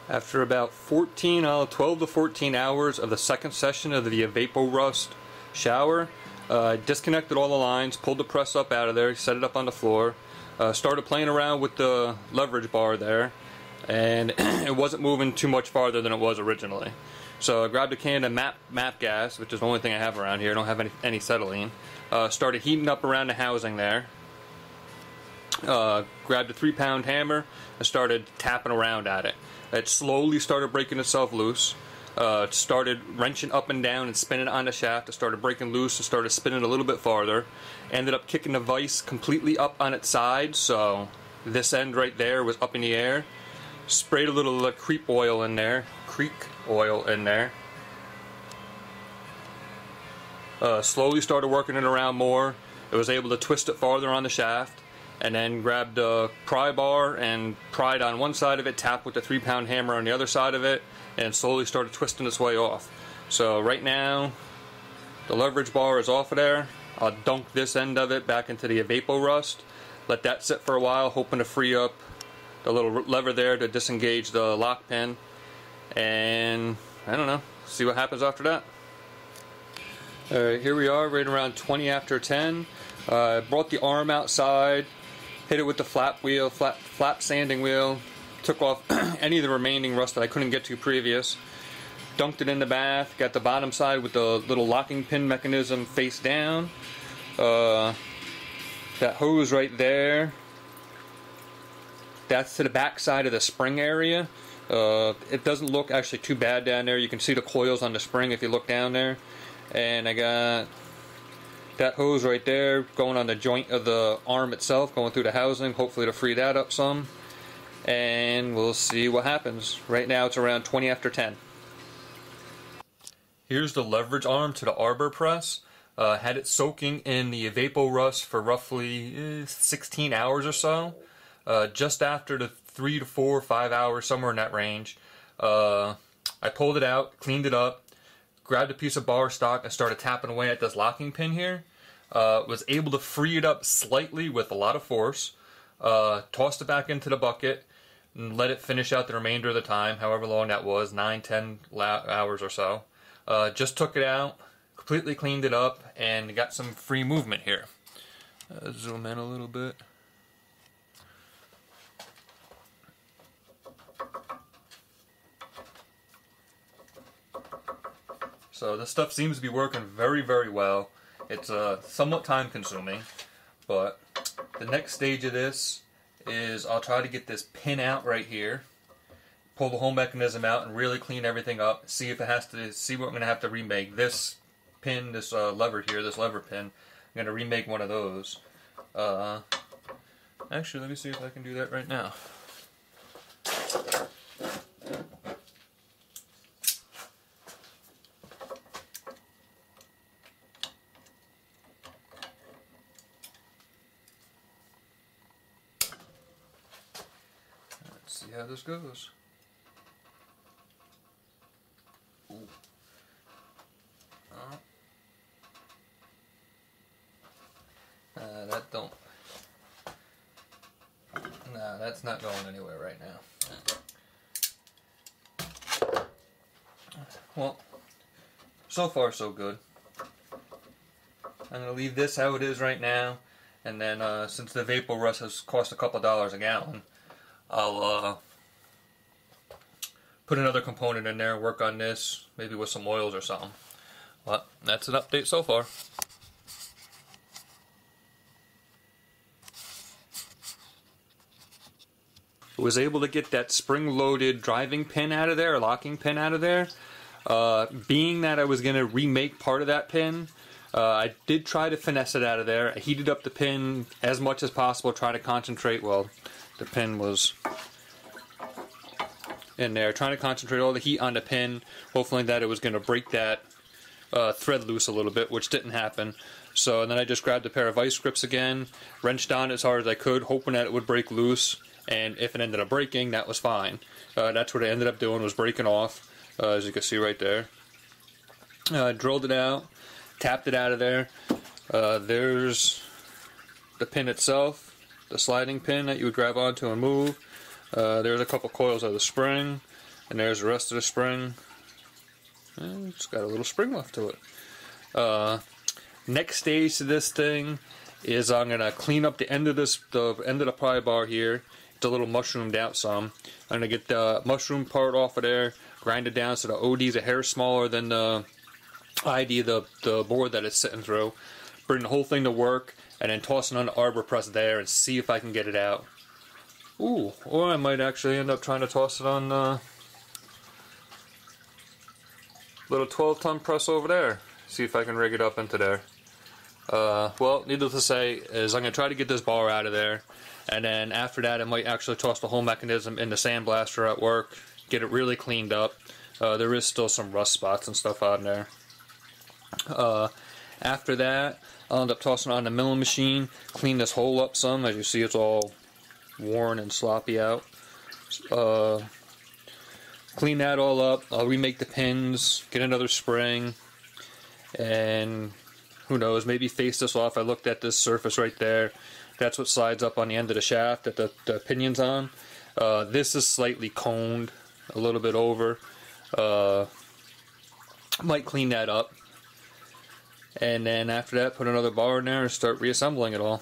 After about 12 to 14 hours of the second session of the Vaporust shower, I disconnected all the lines, pulled the press up out of there, set it up on the floor, started playing around with the leverage bar there, and it wasn't moving too much farther than it was originally. So I grabbed a can of MAP gas, which is the only thing I have around here. I don't have any acetylene. Started heating up around the housing there. Grabbed a 3-pound hammer and started tapping around at it. It slowly started breaking itself loose. It started wrenching up and down and spinning on the shaft. It started breaking loose and started spinning a little bit farther. Ended up kicking the vise completely up on its side, so this end right there was up in the air. Sprayed a little creep oil in there. Slowly started working it around more. It was able to twist it farther on the shaft. And then grabbed a pry bar and pried on one side of it, tapped with the 3-pound hammer on the other side of it, and slowly started twisting its way off. So right now, the leverage bar is off of there. I'll dunk this end of it back into the Vaporust, let that sit for a while, hoping to free up the little lever there to disengage the lock pin, and I don't know, see what happens after that. Alright, here we are, right around 20 after 10. I brought the arm outside, hit it with the flap sanding wheel, took off any of the remaining rust that I couldn't get to previous, dunked it in the bath, got the bottom side with the little locking pin mechanism face down. That hose right there, that's to the back side of the spring area. It doesn't look actually too bad down there. You can see the coils on the spring if you look down there. And I got that hose right there going on the joint of the arm itself, going through the housing, hopefully to free that up some. And we'll see what happens. Right now it's around 20 after 10. Here's the leverage arm to the Arbor press. Had it soaking in the Vaporust for roughly 16 hours or so. Just after the 3 to 4 or 5 hours, somewhere in that range, I pulled it out, cleaned it up, grabbed a piece of bar stock and started tapping away at this locking pin here. Was able to free it up slightly with a lot of force. Tossed it back into the bucket and let it finish out the remainder of the time, however long that was, 9-10 hours or so. Just took it out, completely cleaned it up, and got some free movement here. Zoom in a little bit. So this stuff seems to be working very, very well. It's somewhat time consuming, but the next stage of this is I'll try to get this pin out right here, pull the whole mechanism out and really clean everything up, see if it has to, see what I'm going to have to remake. This pin, this lever here, this lever pin, I'm going to remake one of those. Actually, let me see if I can do that right now. See how this goes. Ooh. That don't. Nah, that's not going anywhere right now. Well, so far so good. I'm gonna leave this how it is right now, and then since the Vaporust has cost a couple dollars a gallon, I'll put another component in there, work on this, maybe with some oils or something. But that's an update so far. I was able to get that spring-loaded driving pin out of there, or locking pin out of there. Being that I was going to remake part of that pin, I did try to finesse it out of there. I heated up the pin as much as possible, trying to concentrate, well, the pin was in there, trying to concentrate all the heat on the pin, hopefully that it was going to break that thread loose a little bit, which didn't happen. So then I just grabbed a pair of vice grips again, wrenched on it as hard as I could, hoping that it would break loose, and if it ended up breaking, that was fine. That's what I ended up doing, was breaking off, as you can see right there. Drilled it out, tapped it out of there. There's the pin itself, the sliding pin that you would grab onto and move. There's a couple coils of the spring. And there's the rest of the spring. And it's got a little spring left to it. Next stage to this thing is I'm gonna clean up the end of the pry bar here. It's a little mushroomed out some. I'm gonna get the mushroom part off of there, grind it down so the OD is a hair smaller than the ID, the board that it's sitting through. Bring the whole thing to work, and then toss it on the Arbor press there and see if I can get it out. Ooh, or I might actually end up trying to toss it on the little 12-ton press over there. See if I can rig it up into there. Well, needless to say, is I'm going to try to get this bar out of there, and then after that I might actually toss the whole mechanism in the sandblaster at work, get it really cleaned up. There is still some rust spots and stuff on there. After that, I'll end up tossing it on the milling machine, clean this hole up some. As you see, it's all worn and sloppy out. Clean that all up. I'll remake the pins, get another spring, and who knows, maybe face this off. I looked at this surface right there. That's what slides up on the end of the shaft that the pinion's on. This is slightly coned, a little bit over. Might clean that up. And then after that, put another bar in there and start reassembling it all.